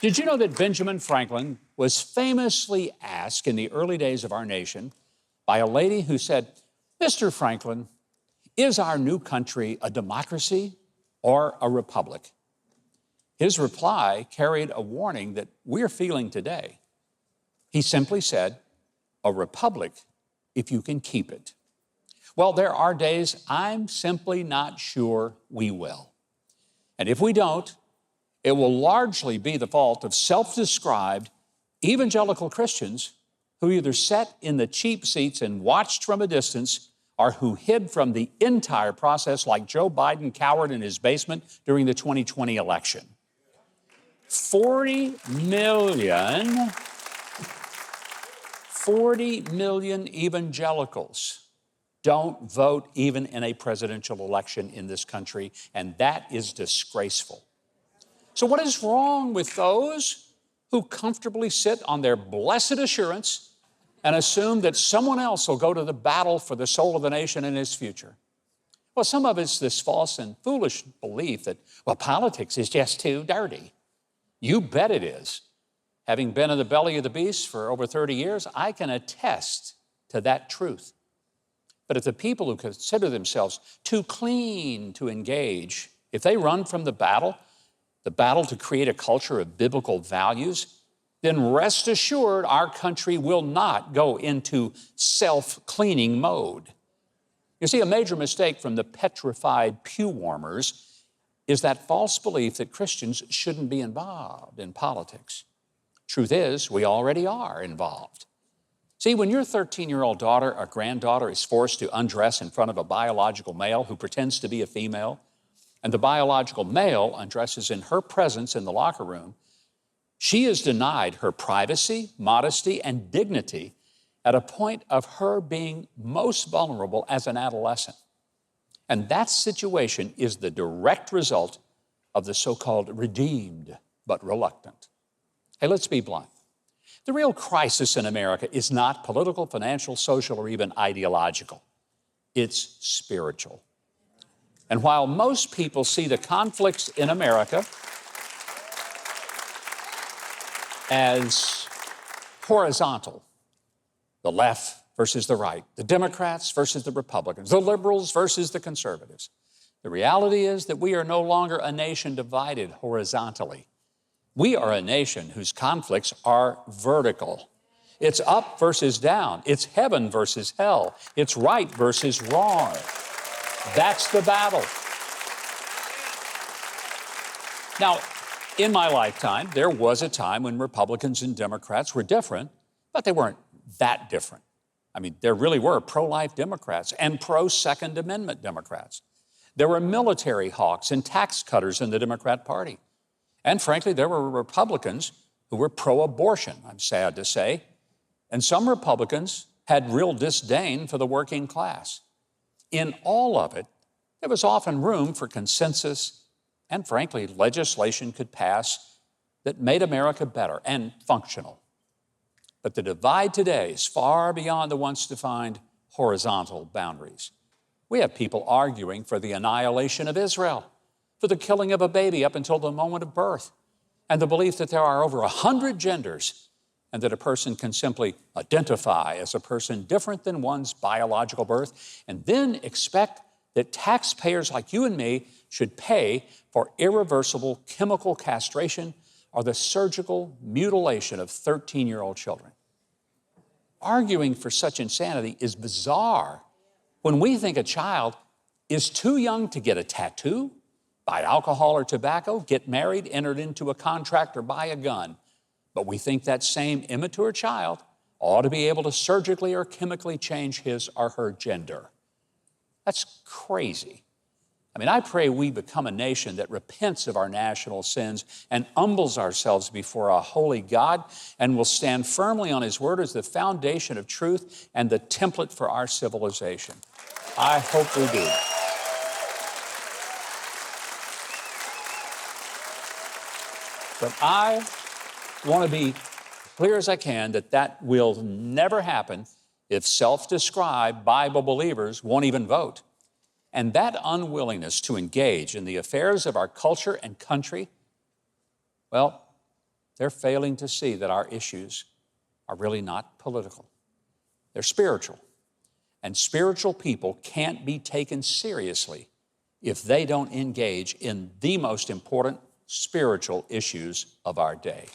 Did you know that Benjamin Franklin was famously asked in the early days of our nation by a lady who said, "Mr. Franklin, is our new country a democracy or a republic?" His reply carried a warning that we're feeling today. He simply said, "A republic if you can keep it." Well, there are days I'm simply not sure we will. And if we don't, it will largely be the fault of self-described evangelical Christians who either sat in the cheap seats and watched from a distance or who hid from the entire process like Joe Biden cowered in his basement during the 2020 election. 40 million evangelicals don't vote even in a presidential election in this country, and that is disgraceful. So what is wrong with those who comfortably sit on their blessed assurance and assume that someone else will go to the battle for the soul of the nation and its future? Well, some of it's this false and foolish belief that, well, politics is just too dirty. You bet it is. Having been in the belly of the beast for over 30 years, I can attest to that truth. But if the people who consider themselves too clean to engage, if they run from the battle to create a culture of biblical values, then rest assured our country will not go into self-cleaning mode. You see, a major mistake from the petrified pew warmers is that false belief that Christians shouldn't be involved in politics. Truth is, we already are involved. See, when your 13-year-old daughter or granddaughter is forced to undress in front of a biological male who pretends to be a female, and the biological male undresses in her presence in the locker room, she is denied her privacy, modesty, and dignity at a point of her being most vulnerable as an adolescent. And that situation is the direct result of the so-called redeemed but reluctant. Hey, let's be blunt. The real crisis in America is not political, financial, social, or even ideological. It's spiritual. And while most people see the conflicts in America as horizontal, the left versus the right, the Democrats versus the Republicans, the liberals versus the conservatives, the reality is that we are no longer a nation divided horizontally. We are a nation whose conflicts are vertical. It's up versus down. It's heaven versus hell. It's right versus wrong. That's the battle. Now, in my lifetime, there was a time when Republicans and Democrats were different, but they weren't that different. I mean, there really were pro-life Democrats and pro-Second Amendment Democrats. There were military hawks and tax cutters in the Democrat Party. And frankly, there were Republicans who were pro-abortion, I'm sad to say. And some Republicans had real disdain for the working class. In all of it, there was often room for consensus, and frankly, legislation could pass that made America better and functional. But the divide today is far beyond the once defined horizontal boundaries. We have people arguing for the annihilation of Israel, for the killing of a baby up until the moment of birth, and the belief that there are over 100 genders and that a person can simply identify as a person different than one's biological birth, and then expect that taxpayers like you and me should pay for irreversible chemical castration or the surgical mutilation of 13-year-old children. Arguing for such insanity is bizarre when we think a child is too young to get a tattoo, buy alcohol or tobacco, get married, entered into a contract, or buy a gun. But we think that same immature child ought to be able to surgically or chemically change his or her gender. That's crazy. I mean, I pray we become a nation that repents of our national sins and humbles ourselves before a holy God and will stand firmly on His Word as the foundation of truth and the template for our civilization. I hope we do. But I want to be clear as I can that that will never happen if self-described Bible believers won't even vote. And that unwillingness to engage in the affairs of our culture and country, well, they're failing to see that our issues are really not political. They're spiritual. And spiritual people can't be taken seriously if they don't engage in the most important spiritual issues of our day.